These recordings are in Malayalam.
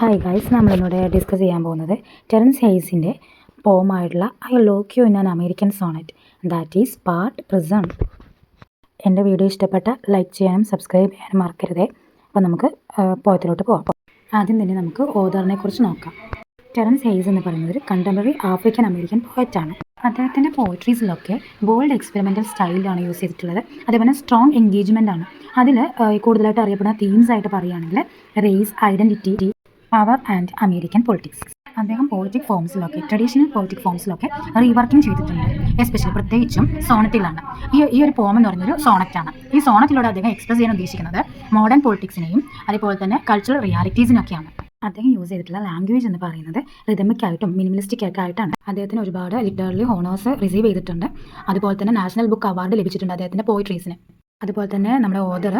ഹായ് ഗൈസ്, നമ്മളിന്നോടെ ഡിസ്കസ് ചെയ്യാൻ പോകുന്നത് ടെറൻസ് ഹെയ്സിൻ്റെ പോമായിട്ടുള്ള I lock you in an American sonnet that is part prison. എൻ്റെ വീഡിയോ ഇഷ്ടപ്പെട്ട ലൈക്ക് ചെയ്യാനും സബ്സ്ക്രൈബ് ചെയ്യാനും മറക്കരുതേ. അപ്പോൾ നമുക്ക് പോയത്തിലോട്ട് പോകാം. ആദ്യം തന്നെ നമുക്ക് ഓതറിനെ കുറിച്ച് നോക്കാം. ടെറൻസ് ഹെയ്സ് എന്ന് പറയുന്നത് ഒരു കണ്ടംപററി ആഫ്രിക്കൻ അമേരിക്കൻ പോയറ്റാണ്. അദ്ദേഹത്തിൻ്റെ പോയട്രീസിലൊക്കെ ബോൾഡ് എക്സ്പെരിമെൻ്റൽ സ്റ്റൈലാണ് യൂസ് ചെയ്തിട്ടുള്ളത്. അതേപോലെ സ്ട്രോങ് എൻഗേജ്മെൻ്റ് ആണ്. അതിൽ കൂടുതലായിട്ട് അറിയപ്പെടുന്ന തീംസ് ആയിട്ട് പറയുകയാണെങ്കിൽ race, identity, power and American politics. അദ്ദേഹം പോളിറ്റിക് ഫോംസിലൊക്കെ ട്രഡീഷണൽ പോളിറ്റിക് ഫോംസിലൊക്കെ റീവർക്കിംഗ് ചെയ്തിട്ടുണ്ട്. എസ്പെഷ്യലി പ്രത്യേകിച്ചും സോണറ്റിലാണ്. ഈ ഒരു പോം എന്ന് പറഞ്ഞൊരു സോണറ്റാണ്. ഈ സോണറ്റിലൂടെ അദ്ദേഹം എക്സ്പ്രസ് ചെയ്യാൻ ഉദ്ദേശിക്കുന്നത് മോഡേൺ പൊളിറ്റിക്സിനെയും അതേപോലെ തന്നെ കൾച്ചറൽ റിയാലിറ്റീസിനൊക്കെയാണ്. അദ്ദേഹം യൂസ് ചെയ്തിട്ടുള്ള ലാംഗ്വേജ് എന്ന് പറയുന്നത് റിതമിക് ആയിട്ടും മിനിമലിസ്റ്റിക് ഒക്കെ ആയിട്ടാണ്. അദ്ദേഹത്തിന് ഒരുപാട് ലിറ്റററി ഹോണേഴ്സ് റിസീവ് ചെയ്തിട്ടുണ്ട്. അതുപോലെ തന്നെ നാഷണൽ ബുക്ക് അവാർഡ് ലഭിച്ചിട്ടുണ്ട് അദ്ദേഹത്തിൻ്റെ പോയിട്രീസിന്. അതുപോലെ തന്നെ നമ്മുടെ ഓതർ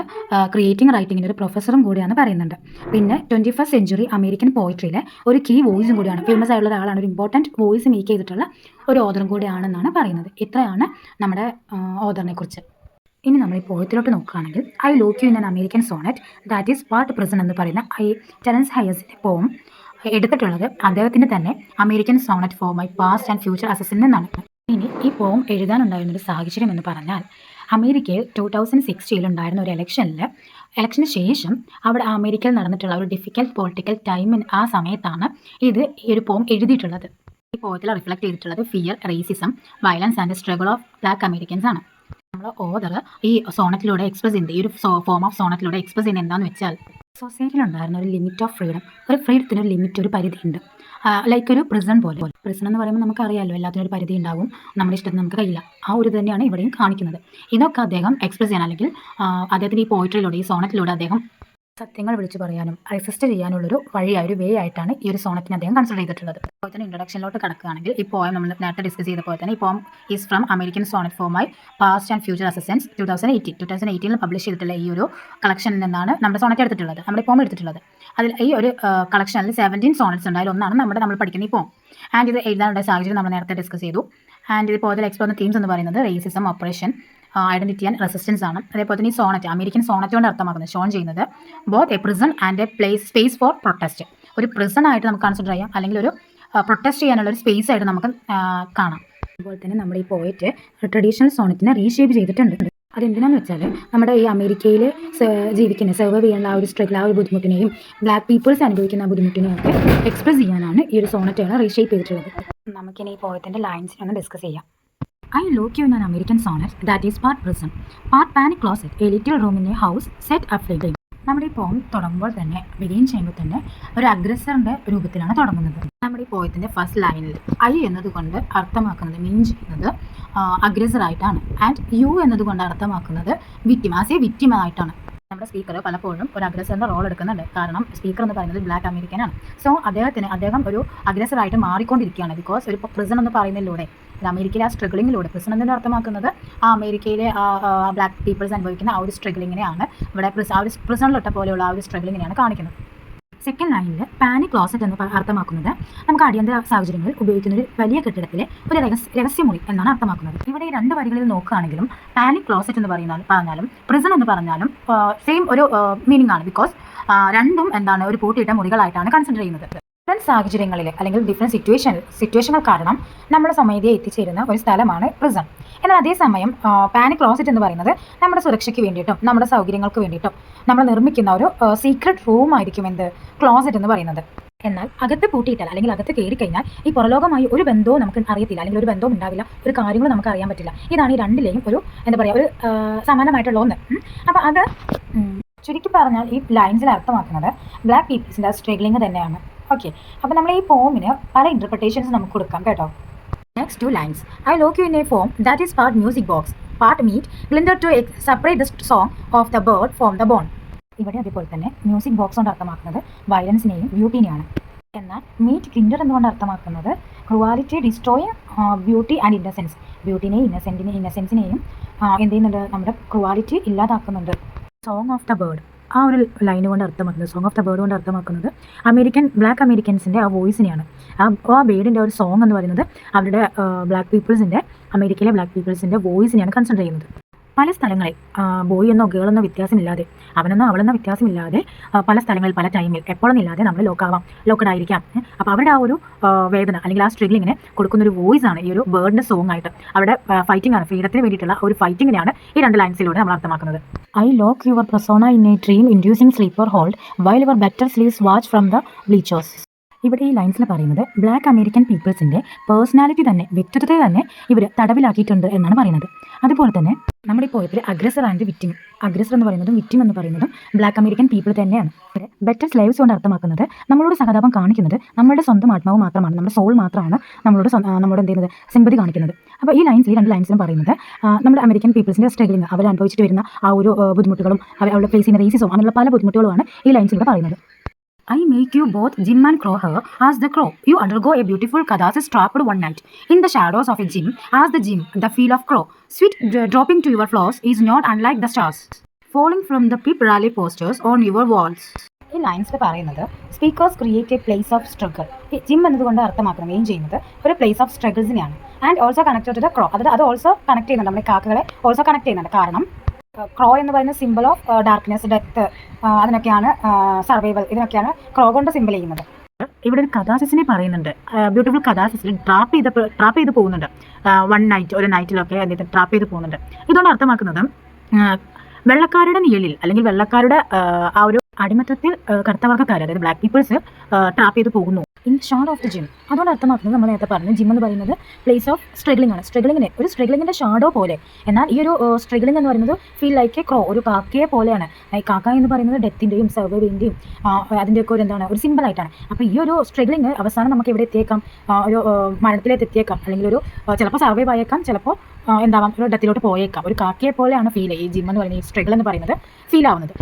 ക്രിയേറ്റിംഗ് റൈറ്റിങ്ങിൻ്റെ ഒരു പ്രൊഫസറും കൂടിയാണ് പറയുന്നുണ്ട്. പിന്നെ 21st സെഞ്ച്വറി അമേരിക്കൻ പോയിട്രിയിലെ ഒരു കീ വോയിസും കൂടിയാണ്. ഫേമസ് ആയിട്ടുള്ള ഒരാളാണ്, ഒരു ഇമ്പോർട്ടൻറ്റ് വോയിസ് മേക്ക് ചെയ്തിട്ടുള്ള ഒരു ഓതറും കൂടിയാണെന്നാണ് പറയുന്നത്. ഇത്രയാണ് നമ്മുടെ ഓതറിനെ കുറിച്ച്. ഇനി നമ്മൾ ഈ പോയത്തിലോട്ട് നോക്കുകയാണെങ്കിൽ I lock you in an American sonnet that is part prison എന്ന് പറയുന്ന ടെറൻസ് ഹെയ്സിൻ്റെ പോം എടുത്തിട്ടുള്ളത് അദ്ദേഹത്തിൻ്റെ തന്നെ American sonnet for my past and future അസസിൽ നിന്നാണ്. ഇനി ഈ പോം എഴുതാനുണ്ടായിരുന്നൊരു സാഹചര്യം എന്ന് പറഞ്ഞാൽ അമേരിക്കയിൽ 2016 ഉണ്ടായിരുന്ന ഒരു ഇലക്ഷന് ശേഷം അവിടെ അമേരിക്കയിൽ നടന്നിട്ടുള്ള ഒരു ഡിഫിക്കൽട്ട് പൊളിറ്റിക്കൽ ടൈമിന് ആ സമയത്താണ് ഈ ഒരു പോം എഴുതിയിട്ടുള്ളത്. ഈ പോയത്തിൽ റിഫ്ലക്ട് ചെയ്തിട്ടുള്ളത് fear, racism, violence and struggle of black Americans ആണ്. നമ്മൾ ഓതർ ഈ സോണറ്റിലൂടെ എക്സ്പ്രസ് ചെയ്യുന്നത്, ഈ ഒരു ഫോം ഓഫ് സോണറ്റിലൂടെ എക്സ്പ്രസ് ചെയ്യുന്നത് എന്താണെന്ന് വെച്ചാൽ സൊസൈറ്റിയിൽ ഉണ്ടായിരുന്ന ഒരു ലിമിറ്റ് ഓഫ് ഫ്രീഡം, ഒരു ഫ്രീഡത്തിന് ഒരു ലിമിറ്റ്, ഒരു പരിധിയുണ്ട്. ലൈക്ക് ഒരു പ്രിസൺ പോലെ. പ്രിസൺ എന്ന് പറയുമ്പോൾ നമുക്കറിയാമല്ലോ, എല്ലാത്തിനും ഒരു പരിധി ഉണ്ടാവും, നമ്മുടെ ഇഷ്ടത്തിന് നമുക്ക് കഴിയില്ല. ആ ഒരു തന്നെയാണ് ഇവിടെയും കാണിക്കുന്നത്. ഇതൊക്കെ അദ്ദേഹം എക്സ്പ്രസ് ചെയ്യാൻ, അല്ലെങ്കിൽ അദ്ദേഹത്തിൻ്റെ ഈ പോയിട്രിയിലൂടെ, ഈ സോണറ്റിലൂടെ അദ്ദേഹം സത്യങ്ങൾ വിളിച്ചു പറയാനും റെസിസ്റ്റ് ചെയ്യാനുള്ളൊരു വഴിയായ ഒരു വേ ആയിട്ടാണ് ഈ ഒരു സോണറ്റിനെ അദ്ദേഹം കൺസിഡർ ചെയ്തിട്ടുള്ളത്. അതുപോലെ തന്നെ ഇൻട്രൊഡക്ഷനിലോട്ട് കിടക്കുകയാണെങ്കിൽ ഈ പോയം നമ്മൾ നേരത്തെ ഡിസ്കസ് ചെയ്ത പോലെ തന്നെ ഈ poem is from American sonnet for my past and future assassins 2018 publish ചെയ്തിട്ടുള്ള ഈ ഒരു കളക്ഷനിൽ നിന്നാണ് നമ്മുടെ സോണറ്റ് എടുത്തിട്ടുള്ളത്, നമ്മുടെ പോം എടുത്തിട്ടുള്ളത്. അതിൽ ഈ ഒരു കളക്ഷനിൽ 17 സോണറ്റ്സ് ഉണ്ട്. അതിലൊന്നാണ് നമ്മൾ പഠിക്കുന്ന ഈ പോം. ആൻഡ് ഇത് എഴുതാനുള്ള സാഹചര്യം നമ്മൾ നേരത്തെ ഡിസ്കസ് ചെയ്തു. ആൻഡ് ഇത് പോയതിൽ എക്സ്പ്ലോർ തീംസ് എന്ന് പറയുന്നത് racism, operation, identity and resistance ആണ്. അതേപോലെ തന്നെ ഈ സോണറ്റ്, അമേരിക്കൻ സോണറ്റ് കൊണ്ട് അർത്ഥമാക്കുന്നത്, ഷോൺ ചെയ്യുന്നത് both A prison and A space four protest. ഒരു പ്രിസൺ ആയിട്ട് നമുക്ക് കൺസിഡർ ചെയ്യാം, അല്ലെങ്കിൽ ഒരു പ്രൊട്ടസ്റ്റ് ചെയ്യാനുള്ള ഒരു സ്പേസ് ആയിട്ട് നമുക്ക് കാണാം. അതുപോലെ തന്നെ നമ്മുടെ ഈ പോയറ്റ് ട്രഡീഷണൽ സോണറ്റിനെ റീഷേപ്പ് ചെയ്തിട്ടുണ്ട്. അതെന്തിനാന്ന് വെച്ചാൽ നമ്മുടെ ഈ അമേരിക്കയിൽ ജീവിക്കുന്ന, സർവൈവ് ചെയ്യാനുള്ള ആ ഒരു സ്ട്രഗിൾ, ആ ഒരു ബുദ്ധിമുട്ടിനെയും ബ്ലാക്ക് പീപ്പിൾസ് അനുഭവിക്കുന്ന ആ ബുദ്ധിമുട്ടിനെയും ഒക്കെ എക്സ്പ്രസ് ചെയ്യാനാണ് ഈ ഒരു സോണറ്റുകൾ റീഷേപ്പ് ചെയ്തിട്ടുള്ളത്. നമുക്കിനി ഈ പോയത്തിൻ്റെ ലൈൻസിനൊന്ന് ഡിസ്കസ് ചെയ്യാം. I lock you in an American sonnet that is part prison, part panic closet, a little room in a house set aflame. നമ്മുടെ ഈ പോം തുടങ്ങുമ്പോൾ തന്നെ, ബിഗിൻ ചെയ്യുമ്പോൾ തന്നെ ഒരു അഗ്രസറിൻ്റെ രൂപത്തിലാണ് തുടങ്ങുന്നത്. നമ്മുടെ ഈ പോയത്തിൻ്റെ ഫസ്റ്റ് ലൈനിൽ ഐ എന്നതുകൊണ്ട് അർത്ഥമാക്കുന്നത്, മീൻ ചെയ്യുന്നത് അഗ്രസറായിട്ടാണ്. ആൻഡ് യു എന്നതുകൊണ്ട് അർത്ഥമാക്കുന്നത് വിക്ടിം, ആസ് എ വിക്ടിം ആയിട്ടാണ്. നമ്മുടെ സ്പീക്കർ പലപ്പോഴും ഒരു അഗ്രസറിൻ്റെ റോൾ എടുക്കുന്നുണ്ട്. കാരണം സ്പീക്കർ എന്ന് പറയുന്നത് ബ്ലാക്ക് അമേരിക്കനാണ്. സോ അദ്ദേഹം ഒരു അഗ്രസറായിട്ട് മാറിക്കൊണ്ടിരിക്കുകയാണ്. ബിക്കോസ് ഒരു പ്രിസൺ എന്ന് പറയുന്നതിലൂടെ, അമേരിക്കയിലെ ആ സ്ട്രഗിളിങ്ങിലൂടെ, പ്രിസൺ എന്നതിൻ്റെ അർത്ഥമാക്കുന്നത് ആ അമേരിക്കയിലെ ബ്ലാക്ക് പീപ്പിൾസ് അനുഭവിക്കുന്ന ആ ഒരു സ്ട്രഗിളിങ്ങിനെയാണ് ഇവിടെ ആ ഒരു പ്രിസണിലിട്ട പോലെയുള്ള ആ ഒരു സ്ട്രഗിളിങ്ങിനെയാണ് കാണിക്കുന്നത്. സെക്കൻഡ് ലൈനിൽ പാനിക് ക്ലോസറ്റ് എന്ന് അർത്ഥമാക്കുന്നത് നമുക്ക് അടിയന്തര സാഹചര്യങ്ങളിൽ ഉപയോഗിക്കുന്ന ഒരു വലിയ കെട്ടിടത്തിലെ ഒരു രഹസ്യമുറി എന്നാണ് അർത്ഥമാക്കുന്നത്. ഇവിടെ ഈ രണ്ട് വരികളിൽ നോക്കുകയാണെങ്കിലും പാനിക് ക്ലോസറ്റ് എന്ന് പറഞ്ഞാലും പ്രിസൺ എന്ന് പറഞ്ഞാലും സെയിം ഒരു മീനിങ് ആണ്. ബിക്കോസ് രണ്ടും എന്താണ്, ഒരു പൂട്ടിയിട്ട മുറികളായിട്ടാണ് കൺസിഡർ ചെയ്യുന്നത്. ഡിഫറെൻറ്റ് സാഹചര്യങ്ങളിൽ അല്ലെങ്കിൽ ഡിഫറെൻറ്റ് സിറ്റുവേഷനുകൾ കാരണം നമ്മുടെ സ്വമേധയെ എത്തിച്ചേരുന്ന ഒരു സ്ഥലമാണ് പ്രിസൺ. എന്നാൽ അതേസമയം പാനിക് ക്ലോസറ്റ് എന്ന് പറയുന്നത് നമ്മുടെ സുരക്ഷയ്ക്ക് വേണ്ടിയിട്ടും നമ്മുടെ സൗകര്യങ്ങൾക്ക് വേണ്ടിയിട്ടും നമ്മൾ നിർമ്മിക്കുന്ന ഒരു സീക്രട്ട് റൂം ആയിരിക്കും എന്ത് ക്ലോസറ്റ് എന്ന് പറയുന്നത്. എന്നാൽ അകത്ത് പൂട്ടിയിട്ടാൽ, അല്ലെങ്കിൽ അകത്ത് കയറി കഴിഞ്ഞാൽ ഈ പുറലോകമായി ഒരു ബന്ധവും നമുക്ക് അറിയത്തില്ല, അല്ലെങ്കിൽ ഒരു ബന്ധവും ഉണ്ടാവില്ല, ഒരു കാര്യങ്ങളും നമുക്ക് അറിയാൻ പറ്റില്ല. ഇതാണ് ഈ രണ്ടിലെയും ഒരു ഒരു സമാനമായിട്ടുള്ള ഒന്ന്. അപ്പോൾ അത് ചുരുക്കി പറഞ്ഞാൽ ഈ ലൈൻസിൽ അർത്ഥമാക്കുന്നത് ബ്ലാക്ക് പീപ്പിൾസിൻ്റെ സ്ട്രഗ്ലിംഗ് തന്നെയാണ്. ഓക്കെ, അപ്പോൾ നമ്മൾ ഈ പോമിന് പല ഇൻ്റർപ്രിട്ടേഷൻസ് നമുക്ക് കൊടുക്കാം കേട്ടോ. Next two lines. I lock you in a form that is part music box, part meat, blended to separate the song of the bird from the bone. ഇവിടെ അതേപോലെ തന്നെ മ്യൂസിക് ബോക്സ് കൊണ്ട് അർത്ഥമാക്കുന്നത് വയലൻസിനെയും ബ്യൂട്ടിനെയാണ്. എന്നാൽ മീറ്റ് ഗ്ലിൻഡർ എന്നുകൊണ്ട് അർത്ഥമാക്കുന്നത് cruelty, destroy beauty and innocence. ബ്യൂട്ടിനെയും ഇന്നസെൻസിനെയും എന്ത് ചെയ്യുന്നുണ്ട്, നമ്മുടെ ക്രുവാലിറ്റി ഇല്ലാതാക്കുന്നുണ്ട്. സോങ് ഓഫ് ദ ബേർഡ്, ആ ഒരു ലൈന് കൊണ്ട് അർത്ഥമാക്കുന്നത്, സോങ് ഓഫ് ദ ബേർഡ് കൊണ്ട് അർത്ഥമാക്കുന്നത് ബ്ലാക്ക് അമേരിക്കൻസിൻ്റെ ആ വോയിസിനെയാണ്. ആ ബേർഡിൻ്റെ ഒരു സോങ് എന്ന് പറയുന്നത് അവരുടെ അമേരിക്കയിലെ ബ്ലാക്ക് പീപ്പിൾസിൻ്റെ വോയിസിനെയാണ് കൺസിഡർ ചെയ്യുന്നത്. പല സ്ഥലങ്ങളിൽ ബോയ് എന്നോ ഗേൾ എന്നോ വ്യത്യാസമില്ലാതെ, അവനെന്നോ അവളെന്നോ വ്യത്യാസമില്ലാതെ പല സ്ഥലങ്ങളിൽ പല ടൈമിൽ എപ്പോഴൊന്നില്ലാതെ നമ്മൾ ലോക്കഡായിരിക്കാം. അപ്പോൾ അവരുടെ ആ ഒരു വേദന അല്ലെങ്കിൽ ആ സ്ട്രഗിളിങ്ങിനെ കൊടുക്കുന്നൊരു വോയിസ് ആണ് ഈ ഒരു ബേർഡിൻ്റെ സോങ് ആയിട്ട്. അവിടെ ഫൈറ്റിംഗ് ആണ്, ഫ്രീഡത്തിന് വേണ്ടിയിട്ടുള്ള ഒരു ഫൈറ്റിങ്ങിനെയാണ് ഈ 2 ലൈൻസിലൂടെ നമ്മൾ അർത്ഥമാക്കുന്നത്. I lock your persona in a dream inducing sleeper hold while your better sleeves watch from the bleachers. ഇവിടെ ഈ ലൈൻസിൽ പറയുന്നത് ബ്ലാക്ക് അമേരിക്കൻ പീപ്പിൾസിൻ്റെ പേഴ്സണാലിറ്റി തന്നെ, വ്യക്തിത്വത്തെ തന്നെ ഇവർ തടവിലാക്കിയിട്ടുണ്ട് എന്നാണ് പറയുന്നത്. അതുപോലെ തന്നെ നമ്മുടെ ഈ പോയത്തിൽ അഗ്രസർ ആൻഡ് വിക്ടിം, അഗ്രസർ എന്ന് പറയുന്നതും വിക്ടിം എന്ന് പറയുന്നതും ബ്ലാക്ക് അമേരിക്കൻ പീപ്പിൾ തന്നെയാണ്. ബെറ്റർ സ്ലേവ്സ് കൊണ്ട് അർത്ഥമാക്കുന്നത് നമ്മളോട് സഹതാപം കാണിക്കുന്നത് നമ്മളുടെ സ്വന്തം ആത്മാവ് മാത്രമാണ്, നമ്മുടെ സോൾ മാത്രമാണ് നമ്മളോട് എന്ത് ചെയ്യുന്നത്, സിമ്പതി കാണിക്കുന്നത്. അപ്പോൾ ഈ ലൈൻസിൽ 2 ലൈൻസിലും പറയുന്നത് നമ്മുടെ അമേരിക്കൻ പീപ്പിൾസിൻ്റെ സ്ട്രഗിളിങ്, അവർ അനുഭവിച്ചിട്ട് വരുന്ന ആ ഒരു ബുദ്ധിമുട്ടുകളും അവരുടെ ഫേസ് ചെയ്യുന്ന റേസിസും അങ്ങനെയുള്ള പല ബുദ്ധിമുട്ടുകളുമാണ് ഈ ലൈൻസിലൂടെ പറയുന്നത്. I make you both Jim and Crow her as the crow. You undergo a beautiful catharsis trapped one night in the shadows of a Jim as the Jim, the feel of crow. Sweet dropping to your floors is not unlike the stars falling from the pip rally posters on your walls. ഈ ലൈൻസിൽ പറയുന്നത് speakers create a place of struggle. ഈ ജിം എന്നതുകൊണ്ട് അർത്ഥമാക്കുന്നത് മെയിൻ ചെയ്യുന്നത് ഒരു പ്ലേസ് ഓഫ് സ്ട്രഗിൾസിനെയാണ്. And also connected to the crow, അത് ഓൾസോ കണക്ട് ചെയ്യുന്നുണ്ട്, നമ്മുടെ കാക്കകളെ ഓൾസോ കണക്ട് ചെയ്യുന്നുണ്ട്. കാരണം ക്രോ എന്ന് പറയുന്ന സിമ്പിൾ ഓഫ് ഡാർക്ക്നെസ്, ഡെത്ത്, അതിനൊക്കെയാണ് സർവൈവൽ, ഇതിനൊക്കെയാണ് ക്രോ കൊണ്ട് സിമ്പിൾ ചെയ്യുന്നത്. ഇവിടെ ഒരു കഥാസിസിനെ പറയുന്നുണ്ട്, ബ്യൂട്ടിഫുൾ കഥാസിസിൽ ട്രാപ്പ് ചെയ്ത് പോകുന്നുണ്ട്. വൺ നൈറ്റ്, ഒരു നൈറ്റിലൊക്കെ എന്നിട്ട് ട്രാപ്പ് ചെയ്ത് പോകുന്നുണ്ട്. ഇതുകൊണ്ട് അർത്ഥമാക്കുന്നത് വെള്ളക്കാരുടെ നിഴലിൽ അല്ലെങ്കിൽ വെള്ളക്കാരുടെ ആ ഒരു അടിമത്തത്തിൽ കറുത്തവർക്കാർ, അതായത് ബ്ലാക്ക് പീപ്പിൾസ് ട്രാപ്പ് ചെയ്ത് പോകുന്നു in shadow of the Jim. അതുകൊണ്ട് അർത്ഥമാക്കുന്നത് നമ്മൾ നേരത്തെ പറഞ്ഞു, ജിം എന്ന് പറയുന്നത് പ്ലേസ് ഓഫ് സ്ട്രഗ്ലിംഗ് ആണ്. ഒരു സ്ട്രഗ്ലിങ്ങിൻ്റെ ഷാഡോ പോലെ. എന്നാൽ ഈ ഒരു സ്ട്രഗ്ലിംഗ് എന്ന് പറയുന്നത് ഫീൽ ലൈക്ക് എ ക്രോ, ഒരു കാക്കയെ പോലെയാണ്. കാക്ക എന്ന് പറയുന്നത് ഡെത്തിൻ്റെയും സർവൈവിൻ്റെയും അതിൻ്റെയൊക്കെ ഒരു സിമ്പിളായിട്ടാണ്. അപ്പോൾ ഈ ഒരു സ്ട്രഗ്ലിംഗ് അവസാനം നമുക്ക് എവിടെ എത്തിയേക്കാം, ഒരു മരണത്തിലേക്ക് എത്തിയേക്കാം, അല്ലെങ്കിൽ ഒരു ചിലപ്പോൾ സർവൈവ് ആയേക്കാം, ചിലപ്പോൾ എന്താവാം ഒരു ഡെത്തിലോട്ട് പോയേക്കാം. ഒരു കാക്കയെ പോലെയാണ് ഫീൽ ഈ ജിം എന്ന് പറയുന്നത്, ഈ സ്ട്രഗിൾ എന്ന് പറയുന്നത് ഫീൽ ആവുന്നത്.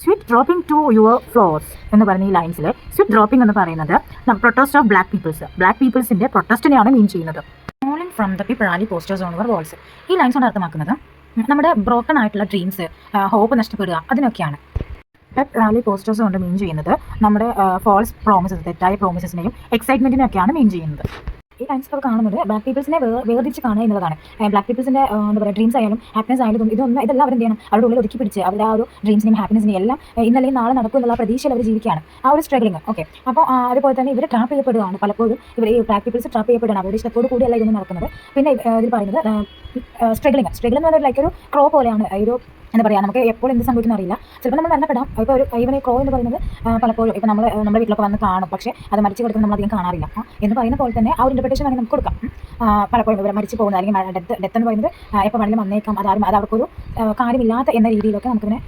Sweet dropping to your floors എന്ന് പറയുന്ന ഈ ലൈൻസിൽ സ്വീറ്റ് ഡ്രോപ്പിംഗ് എന്ന് പറയുന്നത് പ്രൊട്ടസ്റ്റ് ഓഫ് ബ്ലാക്ക് പീപ്പിൾസിൻ്റെ പ്രൊട്ടസ്റ്റിനെയാണ് മീൻ ചെയ്യുന്നത്. Mauling from the people rally posters on your walls. ഈ ലൈൻസ് കൊണ്ട് അർത്ഥമാക്കുന്നത് നമ്മുടെ ബ്രോക്കൺ ആയിട്ടുള്ള ഡ്രീംസ്, ഹോപ്പ് നഷ്ടപ്പെടുക, അതിനൊക്കെയാണ്. പെറ്റ് റാലി പോസ്റ്റേഴ്സ് കൊണ്ട് മീൻ ചെയ്യുന്നത് നമ്മുടെ ഫോൾസ് പ്രോമിസസ്, തെറ്റായ പ്രോമിസസിനെയും എക്സൈറ്റ്മെൻറ്റിനെയൊക്കെയാണ് മീൻ ചെയ്യുന്നത്. ഈ ലൈൻസ് കാണുന്നത് ബ്ലാക്ക് പീപ്പിൾസിനെ വേർതിരിച്ച് കാണുക എന്നുള്ളതാണ്. ബ്ലാക്ക് പീപ്പിൾസിൻ്റെ എന്താ പറയുക, ഡ്രീംസ് ആയാലും ഹാപ്പിനെസ് ആയാലും ഇതെല്ലാം അവർ എന്ത് ചെയ്യണം, അവരുടെ ഉള്ളിൽ ഒതുക്കി പിടിച്ച് അവരുടെ ആ ഒരു ഡ്രീംസിനെയും ഹാപ്പിനെസിനെയും എല്ലാം ഇന്നല്ലെങ്കിൽ നാളെ നടക്കും എന്നുള്ള പ്രതീക്ഷയിൽ അവർ ജീവിക്കുകയാണ്, ആ ഒരു സ്ട്രഗ്ലിങ്. ഓക്കെ, അപ്പോൾ അതുപോലെ തന്നെ ഇവർ ട്രാപ്പ് ചെയ്യപ്പെടുകയാണ്. പലപ്പോഴും ഇവർ ഈ ബ്ലാക്ക് പീപ്പിൾസ് ട്രാപ്പ് ചെയ്യപ്പെടുകയാണ്, അവരുടെ ഇഷ്ടത്തോട് കൂടിയല്ല ഇതൊന്നും നടക്കുന്നത്. പിന്നെ ഇതിൽ പറയുന്നത് സ്ട്രഗ്ലിംഗ് എന്ന് പറഞ്ഞാൽ ലൈക്ക് ഒരു ക്രോ പോലെയാണ്. ഒരു എന്താ പറയുക, നമുക്ക് എപ്പോൾ എന്ത് സംഭവിക്കുന്ന അറിയില്ല, ചിലപ്പോൾ നമ്മൾ മരണപ്പെടാം. ഇപ്പോൾ ഒരു ഇവനെ ക്രോ എന്ന് പറയുന്നത് പലപ്പോഴും ഇപ്പോൾ നമ്മുടെ വീട്ടിലൊക്കെ വന്ന് കാണും, പക്ഷേ അത് മരിച്ചു കിടക്കുന്നത് നമ്മൾ അധികം കാണാറില്ല എന്ന് പറയുന്ന പോലെ തന്നെ ആ ഒരു ഇൻ്റർപ്രിട്ടേഷൻ വേണമെങ്കിൽ നമുക്ക് കൊടുക്കാം. പലപ്പോഴും ഇവർ മരിച്ചു പോകുന്നത് അല്ലെങ്കിൽ ഡെത്ത് എന്ന് പറയുന്നത് എപ്പോൾ വേണമെങ്കിലും വന്നേക്കാം, അത് അവർക്കൊരു കാര്യമില്ലാത്ത എന്ന രീതിയിലൊക്കെ നമുക്കിതിനെ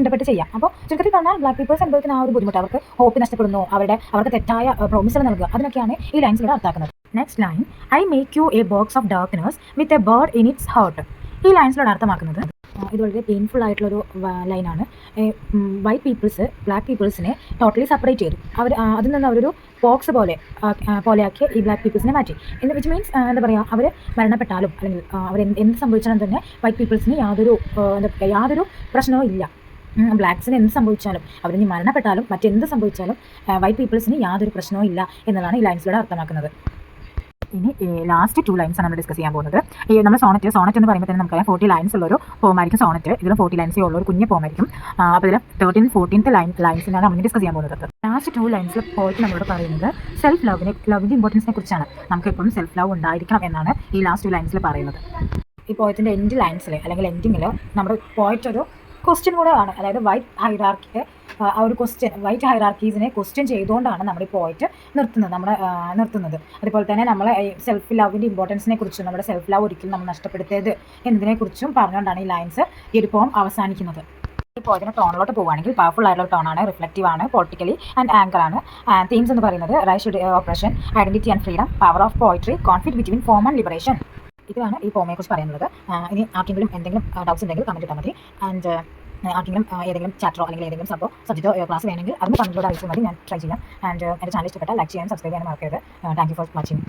ഇൻ്റർപ്രിറ്റ് ചെയ്യാം. അപ്പോൾ ചുരുക്കത്തിൽ പറഞ്ഞാൽ ബ്ലാക്ക് പീപ്പിൾസ് അനുഭവിക്കുന്ന ആ ഒരു ബുദ്ധിമുട്ട്, അവർക്ക് ഹോപ്പ് നഷ്ടപ്പെടുന്നു, അവർക്ക് തെറ്റായ പ്രോമിസുകൾ നൽകുക, അതിനൊക്കെയാണ് ഈ ലൈൻസിലൂടെ അർത്ഥാക്കുന്നത്. Next line, I make you a box of darkness with a bird in its heart. ഈ ലൈൻസിലൂടെ അർത്ഥമാക്കുന്നത് ഇത് വളരെ പെയിൻഫുൾ ആയിട്ടുള്ളൊരു ലൈനാണ്. വൈറ്റ് പീപ്പിൾസ് ബ്ലാക്ക് പീപ്പിൾസിനെ ടോട്ടലി സെപ്പറേറ്റ് ചെയ്തു. അതിൽ നിന്ന് അവരൊരു ബോക്സ് പോലെയാക്കി ഈ ബ്ലാക്ക് പീപ്പിൾസിനെ മാറ്റി. വിച്ച് മീൻസ് എന്താ പറയുക, അവർ മരണപ്പെട്ടാലും അല്ലെങ്കിൽ അവർ എന്ത് സംഭവിച്ചാലും തന്നെ വൈറ്റ് പീപ്പിൾസിന് യാതൊരു പ്രശ്നവും ഇല്ല. ബ്ലാക്സിന് എന്ത് സംഭവിച്ചാലും, അവരിനി മരണപ്പെട്ടാലും മറ്റെന്ത് സംഭവിച്ചാലും വൈറ്റ് പീപ്പിൾസിന് യാതൊരു പ്രശ്നവും ഇല്ല എന്നതാണ് ഈ ലൈൻസിലൂടെ അർത്ഥമാക്കുന്നത്. ഇനി ലാസ്റ്റ് 2 ലൈൻസാണ് നമ്മൾ ഡിസ്കസ് ചെയ്യാൻ പോകുന്നത്. ഈ നമ്മൾ സോണറ്റ് എന്ന് പറയുമ്പോൾ തന്നെ നമുക്കറിയാം 40 ലൈൻസ് ഉള്ളൊരു പോമായിരിക്കും സോണറ്റ്. ഇതിലും 40 ലൈൻസേ ഉള്ളൊരു കുഞ്ഞ് പോമായിരിക്കും. അപ്പോൾ ഇതിൽ 13th 14th ലൈൻസിനാണ് നമ്മൾ ഡിസ്കസ് ചെയ്യാൻ പോകുന്നത്. ലാസ്റ്റ് 2 ലൈൻസിൽ പോയിട്ട് നമ്മളോട് പറയുന്നത് സെൽഫ് ലവിൻ്റെ ഇമ്പോർട്ടൻസിനെ കുറിച്ചാണ്. നമുക്ക് എപ്പോഴും സെൽഫ് ലവ് ഉണ്ടായിരിക്കണം എന്നാണ് ഈ ലാസ്റ്റ് 2 ലൈൻസിൽ പറയുന്നത്. ഈ പോയത്തിൻ്റെ എൻഡ് ലൈൻസിൽ അല്ലെങ്കിൽ എൻഡിങ്ങിൽ നമ്മുടെ പോയിട്ട് ഒരു ക്വസ്റ്റ്യൻ കൂടെ ആണ്. അതായത് വൈറ്റ് ഹൈറാർക്കീസിനെ ക്വസ്റ്റ്യൻ ചെയ്തുകൊണ്ടാണ് നമ്മുടെ പോയിട്ട് നിർത്തുന്നത്. അതുപോലെ തന്നെ നമ്മൾ സെൽഫ് ലവിൻ്റെ ഇമ്പോർട്ടൻസിനെ കുറിച്ചും നമ്മുടെ സെൽഫ് ലവ് ഒരിക്കലും നമ്മൾ നഷ്ടപ്പെടുത്തരുത് എന്നതിനെക്കുറിച്ചും പറഞ്ഞുകൊണ്ടാണ് ഈ ലൈൻസ് ഈ ഒരു പോം അവസാനിക്കുന്നത്. ഇപ്പോൾ ഇതിന് ടോണിലോട്ട് പോകുകയാണെങ്കിൽ പവർഫുൾ ആയിട്ടുള്ള ടോണാണ്, റിഫ്ലക്റ്റീവ് ആണ്, പൊളിറ്റിക്കലി ആൻഡ് ആങ്കർ ആണ്. തീംസ് എന്ന് പറയുന്നത് write operation, identity and freedom, power of poetry, conflict between form and liberation. ഇതാണ് ഈ പോമയെ കുറിച്ച് പറയുന്നത്. ഇനി ആർക്കെങ്കിലും എന്തെങ്കിലും ഡൗട്ട്സ് ഉണ്ടെങ്കിൽ കമൻറ്റ് ഇട്ടാൽ മതി. ആൻഡ് ആർക്കെങ്കിലും ഏതെങ്കിലും ചാപ്റ്ററോ അല്ലെങ്കിൽ ഏതെങ്കിലും സബ്ജക്റ്റോ ക്ലാസ് വേണമെങ്കിൽ അതും കമൻറ്റിലൂടെ അറിയിച്ചാൽ മതി, ഞാൻ ട്രൈ ചെയ്യാം. ആൻഡ് എൻ്റെ ചാനൽ ഇഷ്ടപ്പെട്ടാൽ ലൈക്ക് ചെയ്യാനും സബ്സ്ക്രൈബ് ചെയ്യാനും മറക്കരുത്. Thank you for watching.